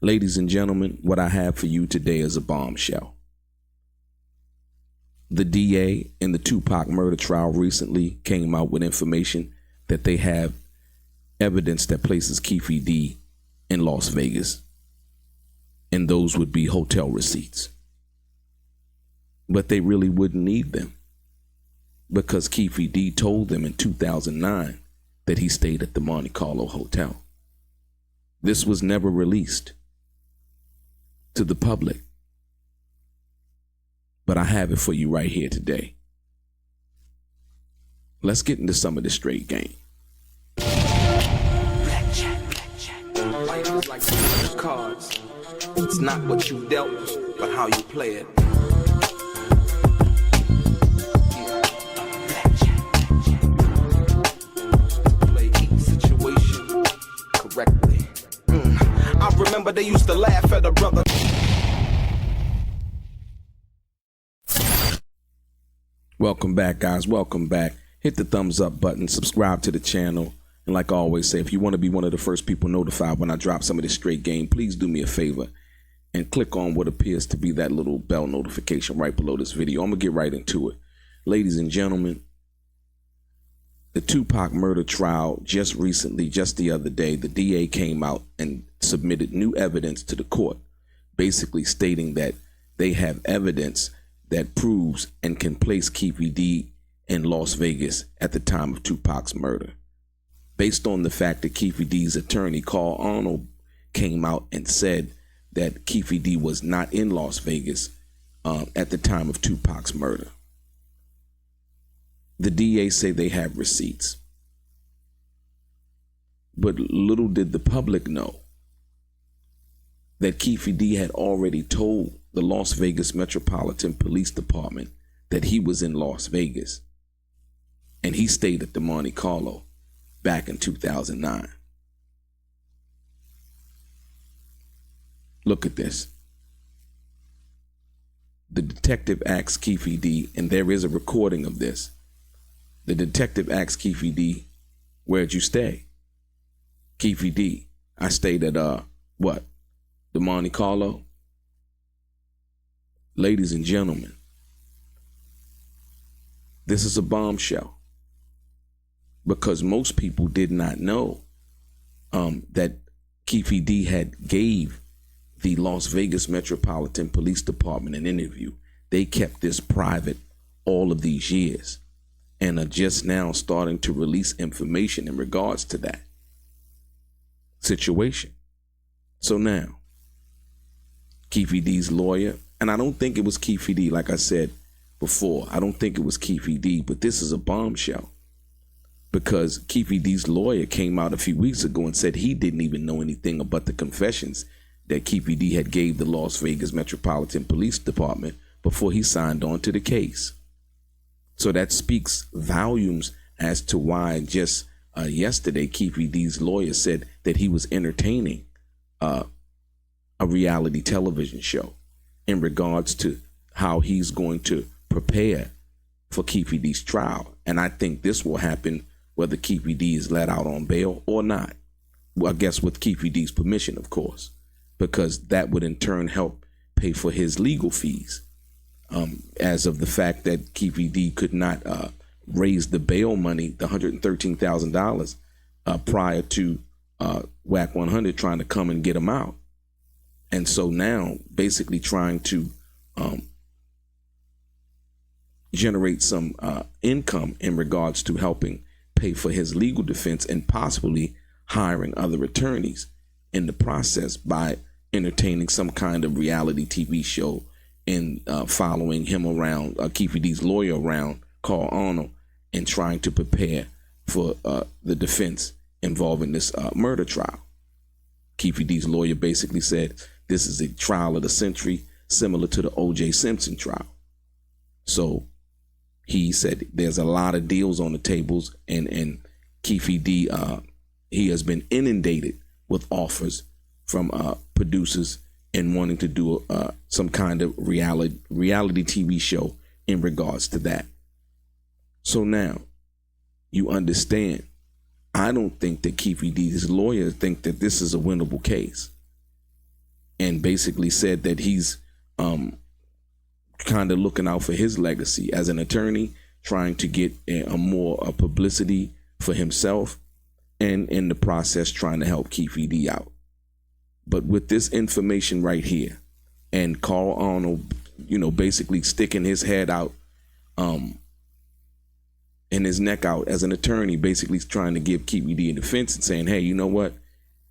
Ladies and gentlemen, what I have for you today is a bombshell. The DA in the 2Pac murder trial recently came out with information that they have evidence that places Keefe D in Las Vegas, and those would be hotel receipts. But they really wouldn't need them because Keefe D told them in 2009 that he stayed at the Monte Carlo hotel. This was never released to the public, but I have it for you right here today. Let's get into some of the straight game. Life is like the cards. It's not what you dealt, but how you play it. Play each situation correctly. I remember they used to laugh at a brother. Welcome back, guys. Welcome back. Hit the thumbs up button, subscribe to the channel. And like I always say, if you want to be one of the first people notified when I drop some of this straight game, please do me a favor and click on what appears to be that little bell notification right below this video. I'm going to get right into it. Ladies and gentlemen, the 2Pac murder trial just recently, just the other day, the DA came out and submitted new evidence to the court, basically stating that they have evidence that proves and can place Keefe D in Las Vegas at the time of 2Pac's murder. Based on the fact that Keefe D's attorney, Carl Arnold, came out and said that Keefe D was not in Las Vegas at the time of 2Pac's murder. The DA say they have receipts. But little did the public know that Keefe D had already told the Las Vegas Metropolitan Police Department that he was in Las Vegas and he stayed at the Monte Carlo back in 2009. Look at this. The detective asks Keefe D, and there is a recording of this. The detective asks Keefe D, where'd you stay? Keefe D, I stayed at, what? The Monte Carlo? Ladies and gentlemen, this is a bombshell because most people did not know that Keefe D had gave the Las Vegas Metropolitan Police Department an interview. They kept this private all of these years and are just now starting to release information in regards to that situation. So now, Keefe D's lawyer, and I don't think it was Keefe D, like I said before, I don't think it was Keefe D, but this is a bombshell because Keefe D's lawyer came out a few weeks ago and said he didn't even know anything about the confessions that Keefe D had gave the Las Vegas Metropolitan Police Department before he signed on to the case. So that speaks volumes as to why just yesterday Keefe D's lawyer said that he was entertaining a reality television show in regards to how he's going to prepare for Keefe D's trial. And I think this will happen whether Keefe D is let out on bail or not. Well, I guess with Keefe D's permission, of course, because that would in turn help pay for his legal fees. As of the fact that Keefe D could not raise the bail money, the $113,000 prior to WAC 100 trying to come and get him out. And so now basically trying to generate some income in regards to helping pay for his legal defense and possibly hiring other attorneys in the process by entertaining some kind of reality TV show and following him around, Keefe D's lawyer around, Carl Arnold, and trying to prepare for the defense involving this murder trial. Keefe D's lawyer basically said this is a trial of the century, similar to the O.J. Simpson trial. So he said there's a lot of deals on the tables, and Keefe D, he has been inundated with offers from producers and wanting to do some kind of reality TV show in regards to that. So now you understand, I don't think that Keefe D's lawyers think that this is a winnable case. and basically said that he's kind of looking out for his legacy as an attorney, trying to get a more publicity for himself, and in the process trying to help Keefe D out. But with this information right here, and Carl Arnold, basically sticking his head out, and his neck out as an attorney, basically trying to give Keefe D a defense and saying, hey, you know what?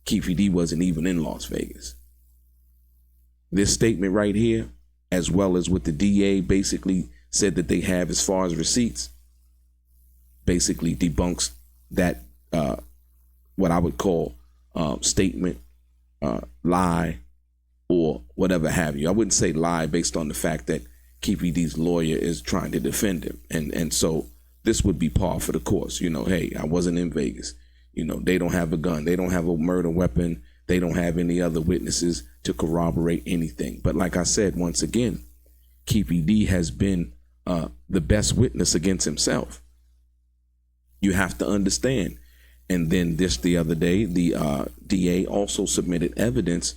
Keefe D wasn't even in Las Vegas. This statement right here, as well as what the DA basically said that they have as far as receipts, basically debunks that, what I would call statement, lie, or whatever have you. I wouldn't say lie based on the fact that Keefe D's lawyer is trying to defend him. And so this would be par for the course. Hey, I wasn't in Vegas. They don't have a gun. They don't have a murder weapon. They don't have any other witnesses to corroborate anything. But like I said, once again, Keefe D has been the best witness against himself. You have to understand. And then the other day, the DA also submitted evidence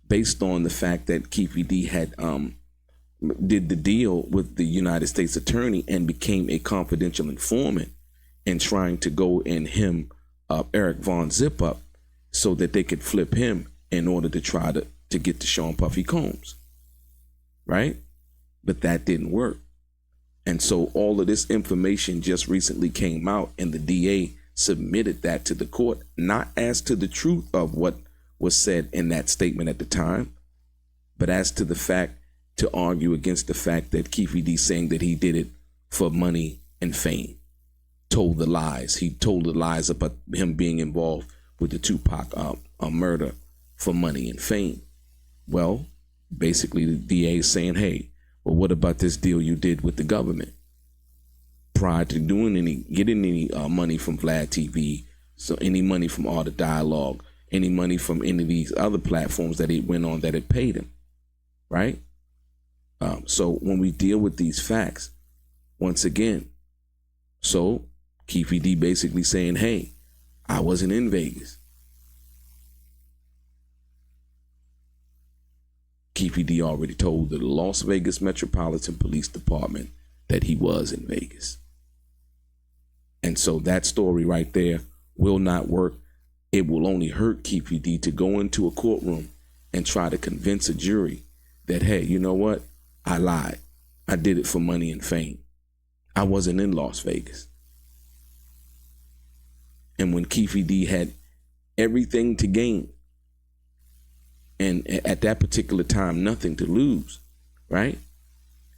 based on the fact that Keefe D had did the deal with the United States attorney and became a confidential informant and trying to go and hem Eric Von Zip up so that they could flip him in order to try to get to Sean Puffy Combs. Right? But that didn't work. And so all of this information just recently came out, and the DA submitted that to the court, not as to the truth of what was said in that statement at the time, but as to the fact, to argue against the fact that Keefe D saying that he did it for money and fame. Told the lies. He told the lies about him being involved with the 2Pac murder for money and fame. Well, basically the DA is saying, hey, well, what about this deal you did with the government? Prior to getting any money from Vlad TV, so any money from All the Dialogue, any money from any of these other platforms that it went on that it paid him, right? So when we deal with these facts, once again, so Keefe D basically saying, hey, I wasn't in Vegas. Keefe D already told the Las Vegas Metropolitan Police Department that he was in Vegas. And so that story right there will not work. It will only hurt Keefe D to go into a courtroom and try to convince a jury that, hey, you know what? I lied. I did it for money and fame. I wasn't in Las Vegas. And when Keefe D had everything to gain, and at that particular time, nothing to lose, right?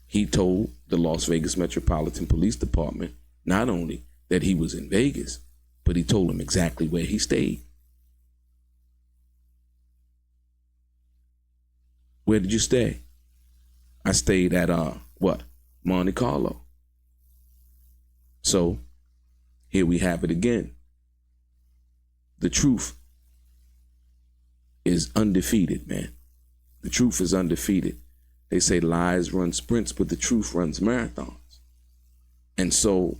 He told the Las Vegas Metropolitan Police Department not only that he was in Vegas, but he told them exactly where he stayed. Where did you stay? I stayed at Monte Carlo. So here we have it again. The truth is undefeated, man. The truth is undefeated. They say lies run sprints, but the truth runs marathons. And so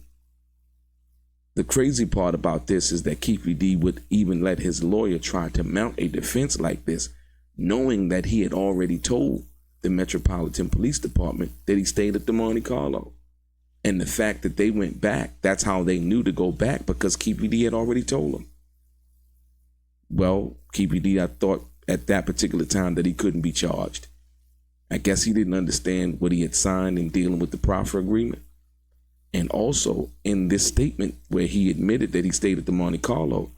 the crazy part about this is that Keefe D would even let his lawyer try to mount a defense like this, knowing that he had already told the Metropolitan Police Department that he stayed at the Monte Carlo. And the fact that they went back, that's how they knew to go back, because Keefe D had already told them. Well, Keefe D, I thought at that particular time that he couldn't be charged. I guess he didn't understand what he had signed in dealing with the proffer agreement. And also in this statement where he admitted that he stayed at the Monte Carlo,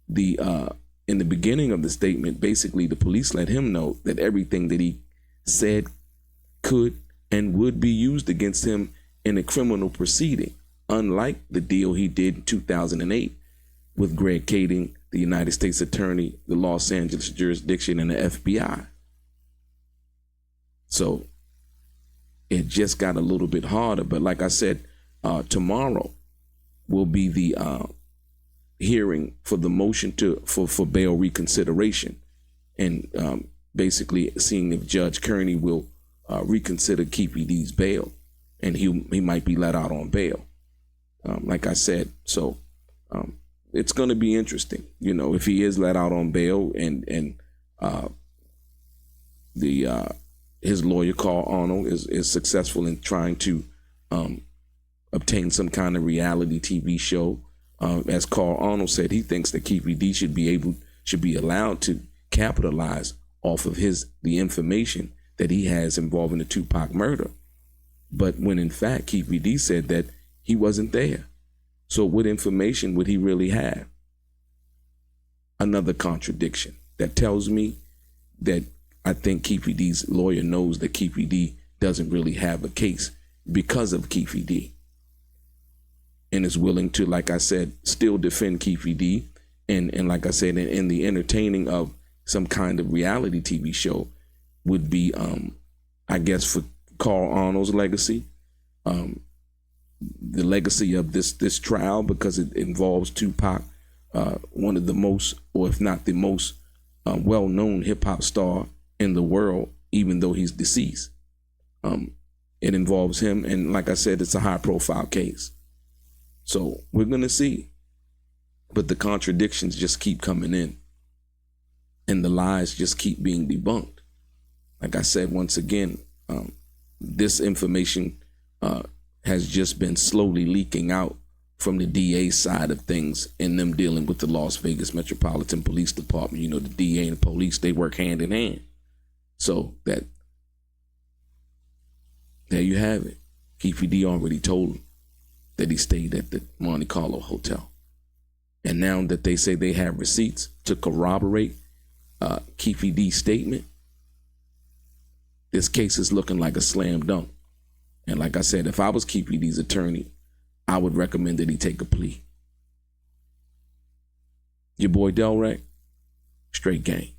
in the beginning of the statement, basically the police let him know that everything that he said could and would be used against him in a criminal proceeding, unlike the deal he did in 2008 with Greg Kading, the United States Attorney, the Los Angeles jurisdiction, and the FBI. So it just got a little bit harder. But like I said, tomorrow will be the hearing for the motion for bail reconsideration, and basically seeing if Judge Kearney will reconsider Keefe D's bail, and he might be let out on bail. Like I said, so it's going to be interesting, if he is let out on bail, and his lawyer, Carl Arnold, is successful in trying to obtain some kind of reality TV show. As Carl Arnold said, he thinks that Keefe D should be allowed to capitalize off of the information that he has involving the 2Pac murder. But when in fact Keefe D said that he wasn't there. So what information would he really have? Another contradiction that tells me that I think Keefe D's lawyer knows that Keefe D doesn't really have a case because of Keefe D, and is willing to, like I said, still defend Keefe D, and like I said, in the entertaining of some kind of reality TV show would be, I guess, for Carl Arnold's legacy, the legacy of this trial, because it involves 2Pac, one of the most, or if not the most, well-known hip-hop star in the world, even though he's deceased. It involves him, and like I said, it's a high-profile case. So we're going to see. But the contradictions just keep coming in, and the lies just keep being debunked. Like I said, once again, this information has just been slowly leaking out from the DA side of things, and them dealing with the Las Vegas Metropolitan Police Department. You know, the DA and the police, they work hand in hand. So that, there you have it. Keefe D already told him that he stayed at the Monte Carlo hotel. And now that they say they have receipts to corroborate Keefe D's statement, this case is looking like a slam dunk. And like I said, if I was Keefe D's attorney, I would recommend that he take a plea. Your boy DELRAY, straight gang.